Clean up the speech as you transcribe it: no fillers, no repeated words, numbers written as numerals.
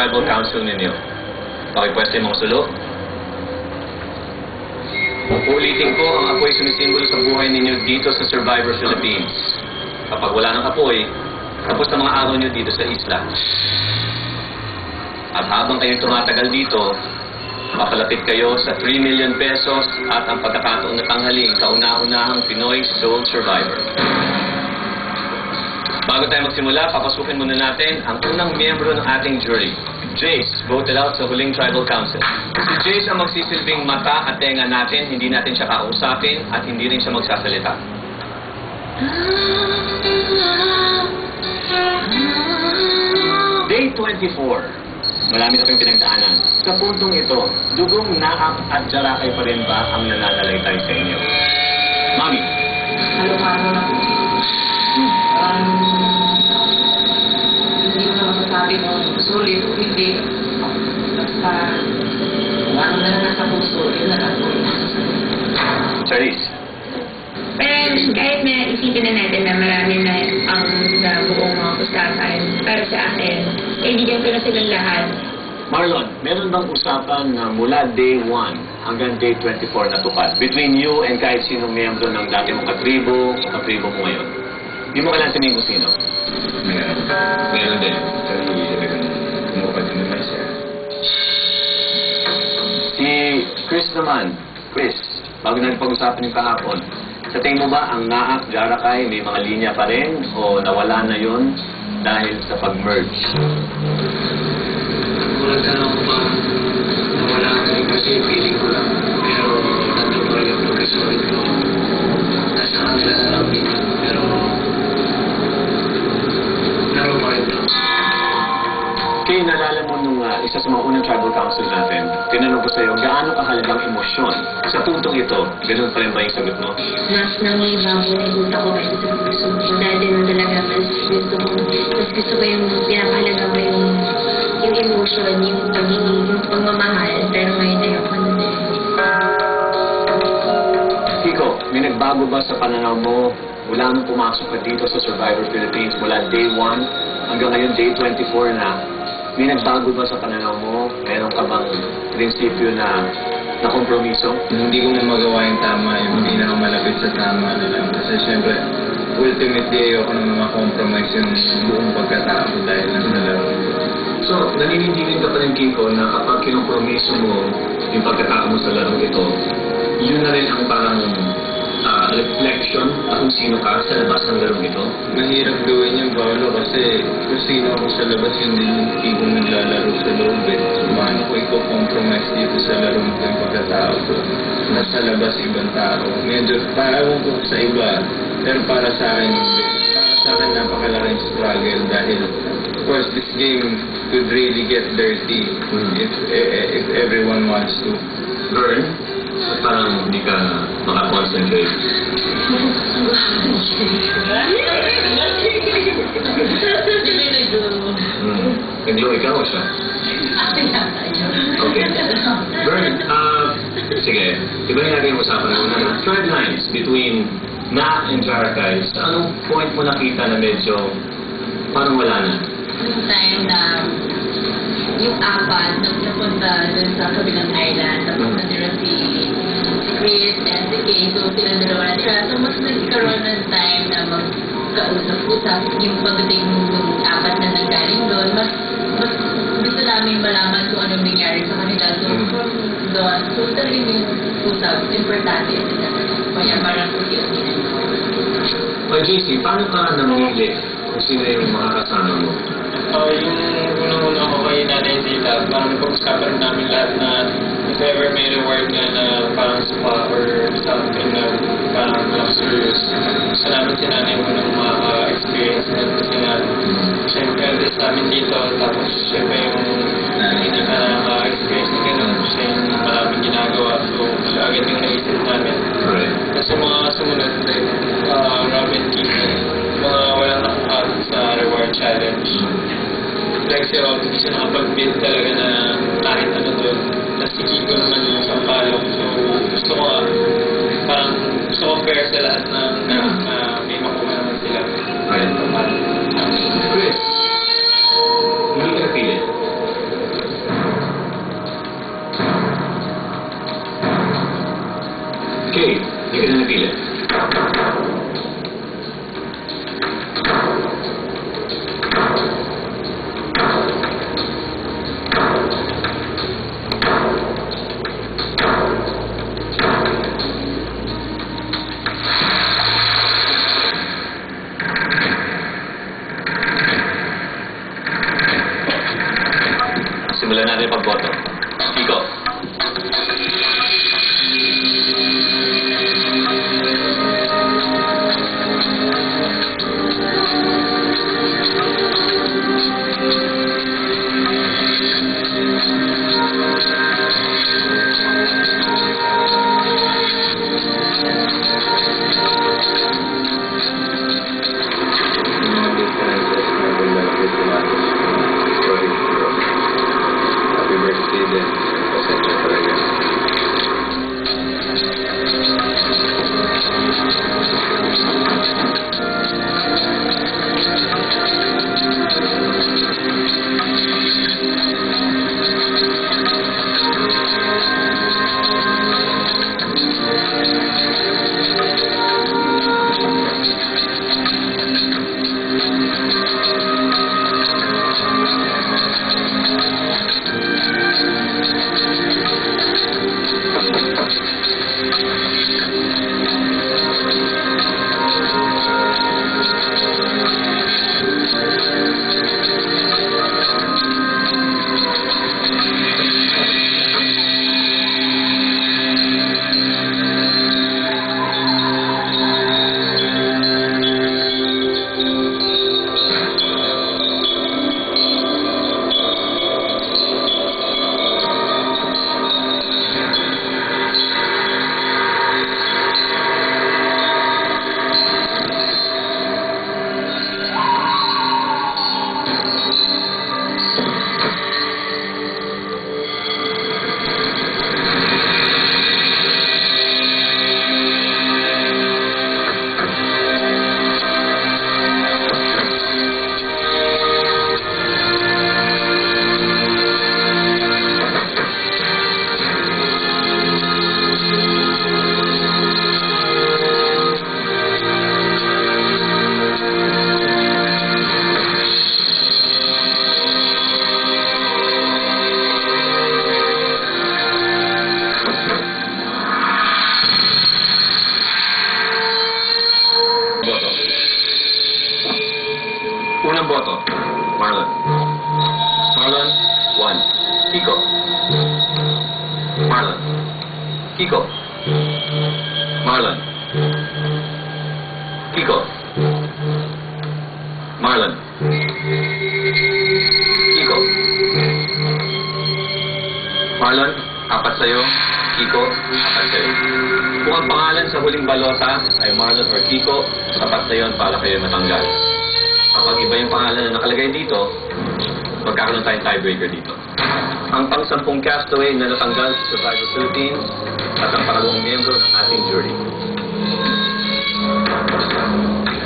tribal council ninyo. Pakipwesto yung mga sulok. Uulitin ko, ang apoy sumisimbolo sa buhay ninyo dito sa Survivor Philippines. Kapag wala ng apoy, tapos na mga araw nyo dito sa isla. At habang kayo tumatagal dito, mapalapit kayo sa 3 million pesos at ang pagkakataon na tanghaling kauna-unahang Pinoy Soul Survivor. Bago tayo magsimula, papasukin muna natin ang unang miyembro ng ating jury. Jace, voted out sa huling tribal council. Si Jace ang magsisilbing mata at tenga natin, hindi natin siya kakausapin at hindi rin siya magsasalita. Day 24. Marami na kayong pinagdaanan. Sa puntong ito, dugong Naak at Jarakay pa rin ba ang nananalaytay sa inyo? Mami. Halo-halo na po. Hindi ko na masasabi kung sulit o hindi. Basta, ano na lang nasa puso, yun na lang po. Charisse. Pero kahit na isipin na natin na marami na ang nabuong mga usapan para sa akin, kaibigan ko na silang lahat. Marlon, meron bang usapan na mula day 1 hanggang day 24 natupad between you and kahit sinong miyembro ng dati mong katribo o katribo mo ngayon? Hindi mo kailangan sabihin kung sino. Meron din. Pero hindi talagang kumukad din naman siya. Si Chris naman. Chris, bago natin pag-usapan yung kahapon, sa tingin mo ba ang Naak, Jarakay may mga linya pa rin o nawala na yun dahil sa pag-merge? Wala na ako pa. Nawala na rin kasi feeling ko lang. Pero nandun pa rin yung progression ko. Nasa kanila na lang din. Pero naroon pa rin ito. Kaya naalala mo nung isa sa mga unang tribal council natin, tinanong ko sa'yo, gaano kahalagang emosyon? Sa puntong ito, ganun pa rin ba yung sagot mo? Mas nangibang iniguta ko kasi sa puso ko. Dati nung talaga mas gusto ko yung pinapahalaga ko yung emotion, yung pagiging, yung pagmamahal. Pero ngayon ayoko na din. Kiko, may nagbago ba sa pananaw mo mula nung pumasok ka dito sa Survivor Philippines mula day 1 hanggang ngayon day 24 na? May nagbago ba sa pananaw mo? Meron ka bang prinsipyo na kompromiso? Hindi ko na magawa yung tama, yung hindi na malapit sa tama na lang. Kasi syempre, ultimately ayoko na ma-compromise yung buong pagkatao ko dahil nasa laro. So, naninindigan ka pa rin, Kiko, na kapag kinompromiso mo yung pagkatao mo sa larong ito, yun na rin ang parang reflection at kung sino ka sa labas ng larong ito? Mahirap gawin yung Paolo kasi kung sino ako sa labas yun din yung tipo naglalaro sa loob eh. So, paano ko i-compromise dito sa laro ko yung pagkatao ko? Nasa labas ibang tao. Medyo parang ko sa iba, pero para sa akin hindi. Para sa akin napakalaking struggle dahil of course this game could really get dirty if everyone wants to. Burn? Parang hindi ka makakonsentrate. Nag-glow ikaw o siya? Okay. Bern, sige. Iba na natin yung usapan mo na thread lines between Naak and Jarakay. Sa anong point mo nakita na medyo parang wala na? Yung time na yung apat na napunta dun sa kabilang island, tapos natira si Chris and si Kay, so sila dalawa natira. So mas nagkaroon ng time na magkausap-usap yung pagdating ng apat na nanggaling doon. Mas gusto namin malaman kung anong nangyari sa kanila. So from doon, so talagang yung usap, importante yun sila. Kaya parang uti-uti na. O JC, paano ka namili kung sino yung makakasama mo? Yung unang-una ko kay Nanay Zita, parang pag-usapan namin lahat na if ever may reward nga na parang spa or something na parang luxurious, gusto namin si Nanay mo nang maka-experience na kasi nga siyempre alis namin dito, tapos siyempre yung hindi ka na maka-experience na gano'n, siya yung maraming ginagawa, so siya agad yung naisip namin. Correct. Kasi mga sumunod, like Robin Keith, mga walang nakuha sa reward challenge. Like si Rob, hindi siya nakapag-build talaga na kahit ano doon. Tapos si Kiko naman yung sampalok. So gusto ko parang gusto ko fair sa lahat na may makuha naman sila. Ayun. Chris, hindi ka napilit. Hindi ka na napili. Simulan natin yung pagboto. Kiko. Happy birthday din. Pasensya talaga. Boto. Unang boto, Marlon. Marlon, 1. Kiko. Marlon. Kiko. Marlon. Kiko. Marlon. Kiko. Marlon, 4 sa'yo. Kiko, 4 sa'yo. Kung ang pangalan sa huling balota ay Marlon or Kiko, sapat na yun para kayo matanggal. Kapag iba yung pangalan na nakalagay dito, magkakaroon tayong tiebreaker dito. Ang pang-10 castaway na natanggal sa Survivor Philippines at ang pangalawang miyembro ng ating jury.